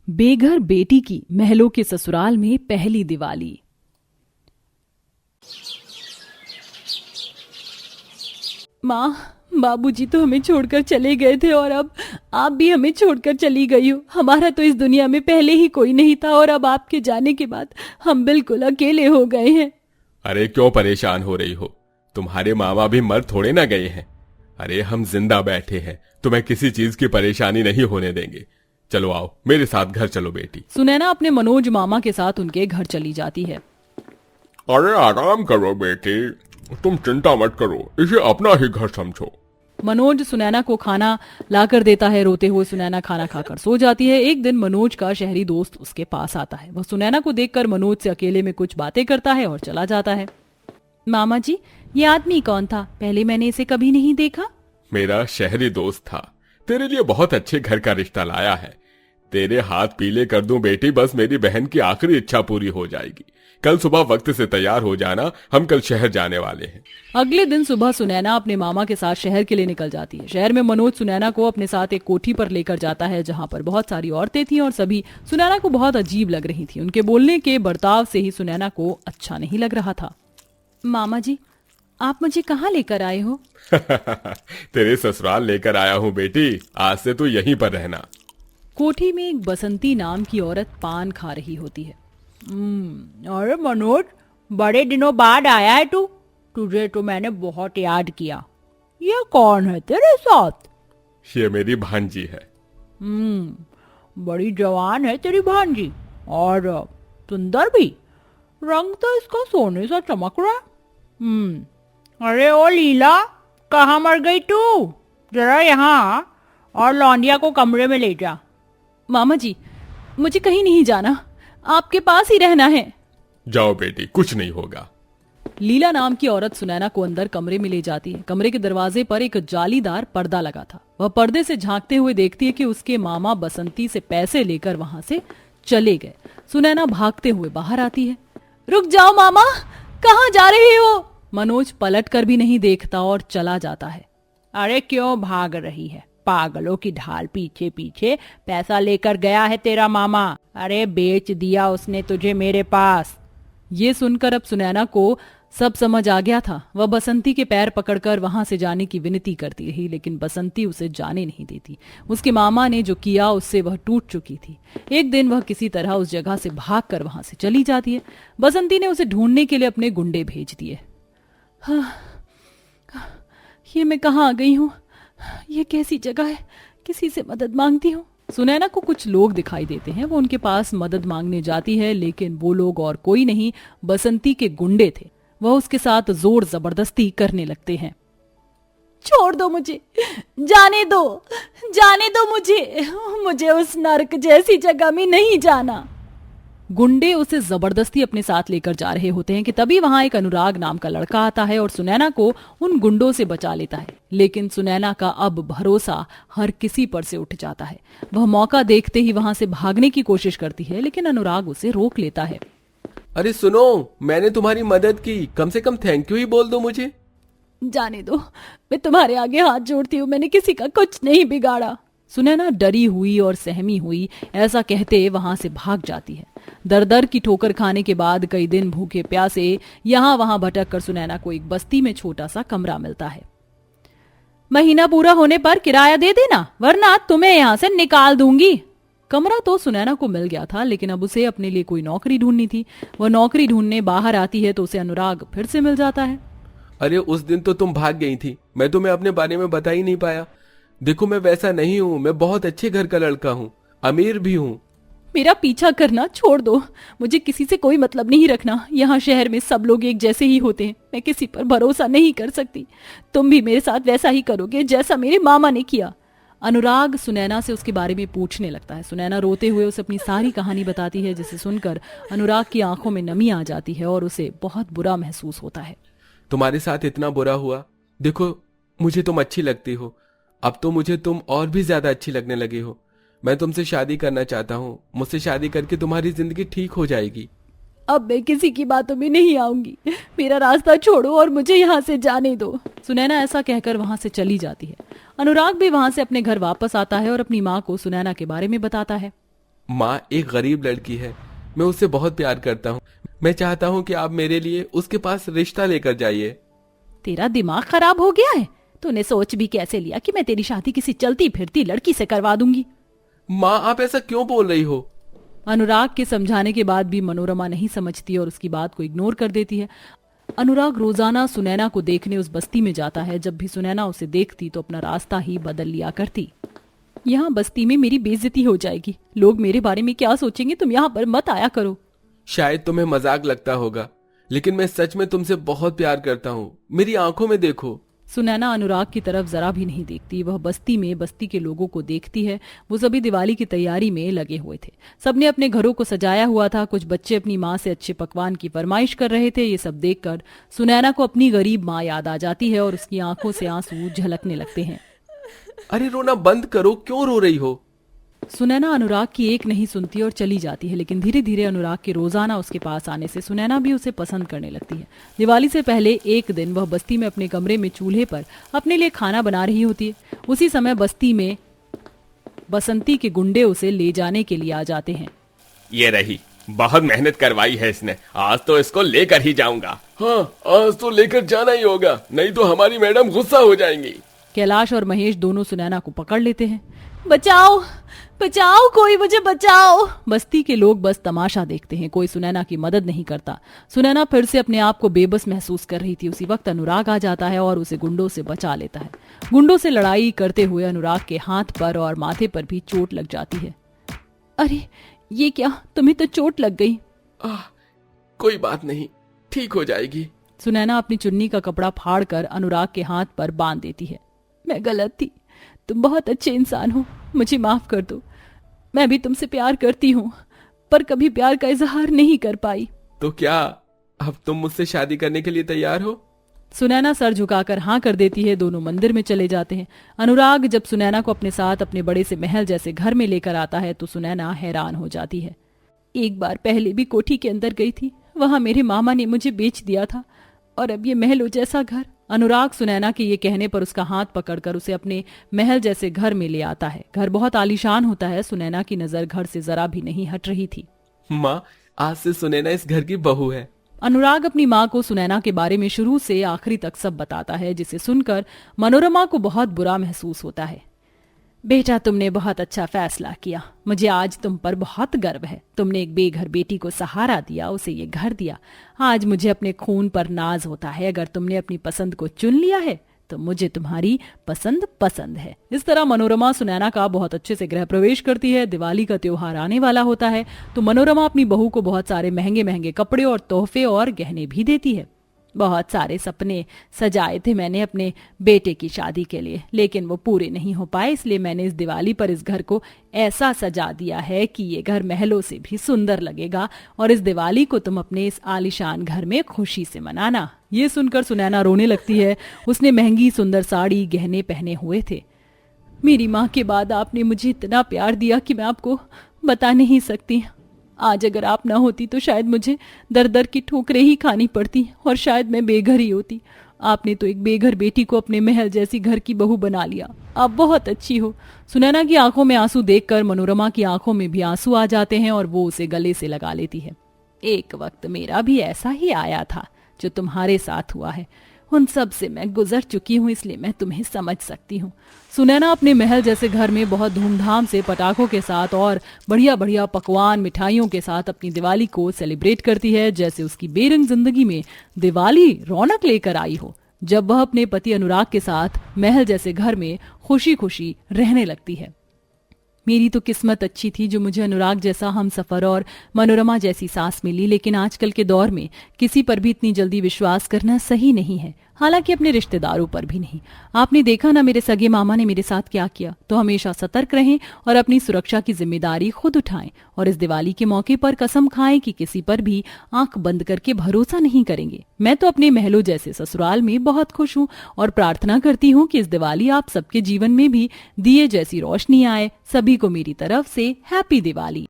बेघर बेटी की महलों के ससुराल में पहली दिवाली। माँ, बाबूजी तो हमें छोड़कर चले गए थे और अब आप भी हमें छोड़कर चली गई हो। हमारा तो इस दुनिया में पहले ही कोई नहीं था और अब आपके जाने के बाद हम बिल्कुल अकेले हो गए हैं। अरे क्यों परेशान हो रही हो? तुम्हारे मामा भी मर थोड़े ना गए हैं। अरे हम जिंदा बैठे हैं, तुम्हें किसी चीज की परेशानी नहीं होने देंगे। चलो आओ मेरे साथ घर चलो बेटी। सुनैना अपने मनोज मामा के साथ उनके घर चली जाती है। अरे आराम करो बेटी, तुम चिंता मत करो, इसे अपना ही घर समझो। मनोज सुनैना को खाना लाकर देता है। रोते हुए सुनैना खाना खाकर सो जाती है। एक दिन मनोज का शहरी दोस्त उसके पास आता है। वह सुनैना को देखकर मनोज से अकेले में कुछ बातें करता है और चला जाता है। मामा जी, ये आदमी कौन था? पहले मैंने इसे कभी नहीं देखा। मेरा शहरी दोस्त था, तेरे लिए बहुत अच्छे घर का रिश्ता लाया है। तेरे हाथ पीले कर दूं बेटी, बस मेरी बहन की आखिरी इच्छा पूरी हो जाएगी। कल सुबह वक्त से तैयार हो जाना, हम कल शहर जाने वाले हैं। अगले दिन सुबह सुनैना अपने मामा के साथ शहर के लिए निकल जाती है। शहर में मनोज सुनैना को अपने साथ एक कोठी पर लेकर जाता है, जहां पर बहुत सारी औरतें थीं और सभी सुनैना को बहुत अजीब लग रही थी। उनके बोलने के बर्ताव से ही सुनैना को अच्छा नहीं लग रहा था। मामा जी, आप मुझे कहाँ लेकर आए हो? तेरे ससुराल लेकर आया हूँ बेटी, आज से तू यहीं पर रहना। कोठी में एक बसंती नाम की औरत पान खा रही होती है। अरे मनोज, बड़े दिनों बाद आया है तू। तुझे तो मैंने बहुत याद किया। ये कौन है तेरे साथ? ये मेरी भांजी है। बड़ी जवान है तेरी भांजी और सुंदर भी। रंग तो इसका सोने सा चमक रहा है। अरे ओ लीला, कहाँ मर गई तू? जरा यहाँ और लौंडिया को कमरे में ले जा। मामा जी, मुझे कहीं नहीं जाना, आपके पास ही रहना है। जाओ बेटी, कुछ नहीं होगा। लीला नाम की औरत सुनैना को अंदर कमरे में ले जाती है। कमरे के दरवाजे पर एक जालीदार पर्दा लगा था। वह पर्दे से झांकते हुए देखती है कि उसके मामा बसंती से पैसे लेकर वहां से चले गए। सुनैना भागते हुए बाहर आती है। रुक जाओ मामा, कहाँ जा रही हो? मनोज पलट कर भी नहीं देखता और चला जाता है। अरे क्यों भाग रही है? पागलों की ढाल पीछे पीछे पैसा लेकर गया है तेरा मामा। अरे बेच दिया उसने तुझे मेरे पास। ये सुनकर अब सुनैना को सब समझ आ गया था। वह बसंती के पैर पकड़कर वहां से जाने की विनती करती रही, लेकिन बसंती उसे जाने नहीं देती। उसके मामा ने जो किया उससे वह टूट चुकी थी। एक दिन वह किसी तरह उस जगह से भागकर वहां से चली जाती है। बसंती ने उसे ढूंढने के लिए अपने गुंडे भेज दिए। ये मैं कहाँ आ गई हूँ? ये कैसी जगह है? किसी से मदद मांगती हूँ। सुनैना को कुछ लोग दिखाई देते हैं। वो उनके पास मदद मांगने जाती है, लेकिन वो लोग और कोई नहीं, बसंती के गुंडे थे। वह उसके साथ जोर जबरदस्ती करने लगते हैं। छोड़ दो मुझे, जाने दो, जाने दो मुझे उस नर्क जैसी जगह में नहीं जाना। गुंडे उसे जबरदस्ती अपने साथ लेकर जा रहे होते हैं कि तभी वहां एक अनुराग नाम का लड़का आता है और सुनैना को उन गुंडों से बचा लेता है। लेकिन सुनैना का अब भरोसा हर किसी पर से उठ जाता है। वह मौका देखते ही वहां से भागने की कोशिश करती है, लेकिन अनुराग उसे रोक लेता है। अरे सुनो, मैंने तुम्हारी मदद की, कम से कम थैंक यू ही बोल दो मुझे। जाने दो, मैं तुम्हारे आगे हाथ जोड़ती हूँ, मैंने किसी का कुछ नहीं बिगाड़ा। सुनैना डरी हुई और सहमी हुई ऐसा कहते वहां से भाग जाती है। दर दर की ठोकर खाने के बाद कई दिन भूखे प्यासे यहाँ वहां भटक कर सुनैना को एक बस्ती में छोटा सा कमरा मिलता है। महीना पूरा होने पर किराया दे देना, वरना तुम्हें यहाँ से निकाल दूंगी। कमरा तो सुनैना को मिल गया था, लेकिन अब उसे अपने लिए कोई नौकरी ढूंढनी थी। वह नौकरी ढूंढने बाहर आती है तो उसे अनुराग फिर से मिल जाता है। अरे उस दिन तो तुम भाग गई थी, मैं तुम्हें अपने बारे में बता ही नहीं पाया। देखो मैं वैसा नहीं हूँ, मैं बहुत अच्छे घर का लड़का हूँ, अमीर भी हूँ। मेरा पीछा करना छोड़ दो, मुझे किसी से कोई मतलब नहीं रखना। यहाँ शहर में सब लोग एक जैसे ही होते हैं, मैं किसी पर भरोसा नहीं कर सकती। तुम भी मेरे साथ वैसा ही करोगे जैसा मेरे मामा ने किया। अनुराग सुनैना से उसके बारे में पूछने लगता है। सुनैना रोते हुए उसे अपनी सारी कहानी बताती है, जिसे सुनकर अनुराग की आंखों में नमी आ जाती है और उसे बहुत बुरा महसूस होता है। तुम्हारे साथ इतना बुरा हुआ, देखो मुझे तुम अच्छी लगती हो, अब तो मुझे तुम और भी ज्यादा अच्छी लगने लगी हो। मैं तुमसे शादी करना चाहता हूँ, मुझसे शादी करके तुम्हारी जिंदगी ठीक हो जाएगी। अब मैं किसी की बातों में नहीं आऊंगी, मेरा रास्ता छोड़ो और मुझे यहाँ से जाने दो। सुनैना ऐसा कहकर वहां से चली जाती है। अनुराग भी वहां से अपने घर वापस आता है और अपनी माँ को सुनैना के बारे में बताता है। माँ एक गरीब लड़की है, मैं उससे बहुत प्यार करता हूँ। मैं चाहता हूँ कि आप मेरे लिए उसके पास रिश्ता लेकर जाइए। तेरा दिमाग खराब हो गया है? तूने सोच भी कैसे लिया कि मैं तेरी शादी किसी चलती फिरती लड़की से करवा दूंगी? माँ आप ऐसा क्यों बोल रही हो? अनुराग के समझाने के बाद भी मनोरमा नहीं समझती और उसकी बात को इग्नोर कर देती है। अनुराग रोजाना सुनैना को देखने उस बस्ती में जाता है। जब भी सुनैना उसे देखती तो अपना रास्ता ही बदल लिया करती। यहाँ बस्ती में मेरी बेइज्जती हो जाएगी, लोग मेरे बारे में क्या सोचेंगे, तुम यहाँ पर मत आया करो। शायद तुम्हें मजाक लगता होगा, लेकिन मैं सच में तुमसे बहुत प्यार करता हूँ। मेरी आंखों में देखो। सुनैना अनुराग की तरफ जरा भी नहीं देखती। वह बस्ती के लोगों को देखती है। वो सभी दिवाली की तैयारी में लगे हुए थे। सबने अपने घरों को सजाया हुआ था। कुछ बच्चे अपनी माँ से अच्छे पकवान की फरमाइश कर रहे थे। ये सब देखकर सुनैना को अपनी गरीब माँ याद आ जाती है और उसकी आंखों से आंसू झलकने लगते हैं। अरे रोना बंद करो, क्यों रो रही हो? सुनैना अनुराग की एक नहीं सुनती और चली जाती है। लेकिन धीरे धीरे अनुराग के रोजाना उसके पास आने से सुनैना भी उसे पसंद करने लगती है। दिवाली से पहले एक दिन वह बस्ती में अपने कमरे में चूल्हे पर अपने लिए खाना बना रही होती है। उसी समय बस्ती में बसंती के गुंडे उसे ले जाने के लिए आ जाते हैं। ये रही, बहुत मेहनत करवाई है इसने, आज तो इसको लेकर ही जाऊंगा। हाँ, आज तो लेकर जाना ही होगा, नहीं तो हमारी मैडम गुस्सा हो जाएंगी। कैलाश और महेश दोनों सुनैना को पकड़ लेते हैं। बचाओ बचाओ, कोई मुझे बचाओ। बस्ती के लोग बस तमाशा देखते हैं, कोई सुनैना की मदद नहीं करता। सुनैना फिर से अपने आप को बेबस महसूस कर रही थी। उसी वक्त अनुराग आ जाता है और उसे गुंडों से बचा लेता है। गुंडों से लड़ाई करते हुए अनुराग के हाथ पर और माथे पर भी चोट लग जाती है। अरे ये क्या, तुम्हें तो चोट लग गई। कोई बात नहीं, ठीक हो जाएगी। सुनैना अपनी चुन्नी का कपड़ा फाड़कर अनुराग के हाथ पर बांध देती है। मैं गलत थी, तुम बहुत अच्छे इंसान हो, मुझे माफ कर दो। मैं भी तुमसे प्यार करती हूँ, पर कभी प्यार का इजहार नहीं कर पाई। तो क्या अब तुम मुझसे शादी करने के लिए तैयार हो? सुनैना सर झुकाकर हाँ कर देती है। दोनों मंदिर में चले जाते हैं। अनुराग जब सुनैना को अपने साथ अपने बड़े से महल जैसे घर में लेकर आता है तो सुनैना हैरान हो जाती है। एक बार पहले भी कोठी के अंदर गई थी, वहां मेरे मामा ने मुझे बेच दिया था, और अब ये महलों जैसा घर। अनुराग सुनैना के ये कहने पर उसका हाथ पकड़कर उसे अपने महल जैसे घर में ले आता है। घर बहुत आलीशान होता है। सुनैना की नजर घर से जरा भी नहीं हट रही थी। माँ, आज से सुनैना इस घर की बहू है। अनुराग अपनी माँ को सुनैना के बारे में शुरू से आखिरी तक सब बताता है, जिसे सुनकर मनोरमा को बहुत बुरा महसूस होता है। बेटा, तुमने बहुत अच्छा फैसला किया। मुझे आज तुम पर बहुत गर्व है। तुमने एक बेघर बेटी को सहारा दिया, उसे ये घर दिया। आज मुझे अपने खून पर नाज होता है। अगर तुमने अपनी पसंद को चुन लिया है तो मुझे तुम्हारी पसंद पसंद है। इस तरह मनोरमा सुनैना का बहुत अच्छे से गृह प्रवेश करती है। दिवाली का त्योहार आने वाला होता है तो मनोरमा अपनी बहू को बहुत सारे महंगे महंगे कपड़े और तोहफे और गहने भी देती है। बहुत सारे सपने सजाए थे मैंने अपने बेटे की शादी के लिए, लेकिन वो पूरे नहीं हो पाए। इसलिए मैंने इस दिवाली पर इस घर को ऐसा सजा दिया है कि ये घर महलों से भी सुंदर लगेगा, और इस दिवाली को तुम अपने इस आलीशान घर में खुशी से मनाना। ये सुनकर सुनैना रोने लगती है। उसने महंगी सुंदर साड़ी गहने पहने हुए थे। मेरी माँ के बाद आपने मुझे इतना प्यार दिया कि मैं आपको बता नहीं सकती। आज अगर आप ना होती तो शायद मुझे दर दर की ठोकरें ही खानी पड़ती और शायद मैं बेघर ही होती। आपने तो एक बेघर बेटी को अपने महल जैसी घर की बहू बना लिया। आप बहुत अच्छी हो। सुनैना की आंखों में आंसू देखकर मनोरमा की आंखों में भी आंसू आ जाते हैं और वो उसे गले से लगा लेती है। एक वक्त मेरा भी ऐसा ही आया था जो तुम्हारे साथ हुआ है। उन सब से मैं गुजर चुकी हूँ, इसलिए मैं तुम्हें समझ सकती हूँ। सुनैना अपने महल जैसे घर में बहुत धूमधाम से पटाखों के साथ और बढ़िया बढ़िया पकवान मिठाइयों के साथ अपनी दिवाली को सेलिब्रेट करती है, जैसे उसकी बेरंग जिंदगी में दिवाली रौनक लेकर आई हो, जब वह अपने पति अनुराग के साथ महल जैसे घर में खुशी खुशी रहने लगती है। मेरी तो किस्मत अच्छी थी जो मुझे अनुराग जैसा हमसफर और मनोरमा जैसी सास मिली, लेकिन आजकल के दौर में किसी पर भी इतनी जल्दी विश्वास करना सही नहीं है, हालांकि अपने रिश्तेदारों पर भी नहीं। आपने देखा ना मेरे सगे मामा ने मेरे साथ क्या किया। तो हमेशा सतर्क रहें और अपनी सुरक्षा की जिम्मेदारी खुद उठाएं, और इस दिवाली के मौके पर कसम खाएं कि किसी पर भी आंख बंद करके भरोसा नहीं करेंगे। मैं तो अपने महलों जैसे ससुराल में बहुत खुश हूँ और प्रार्थना करती हूँ कि इस दिवाली आप सबके जीवन में भी दिए जैसी रोशनी आए। सभी को मेरी तरफ से हैप्पी दिवाली।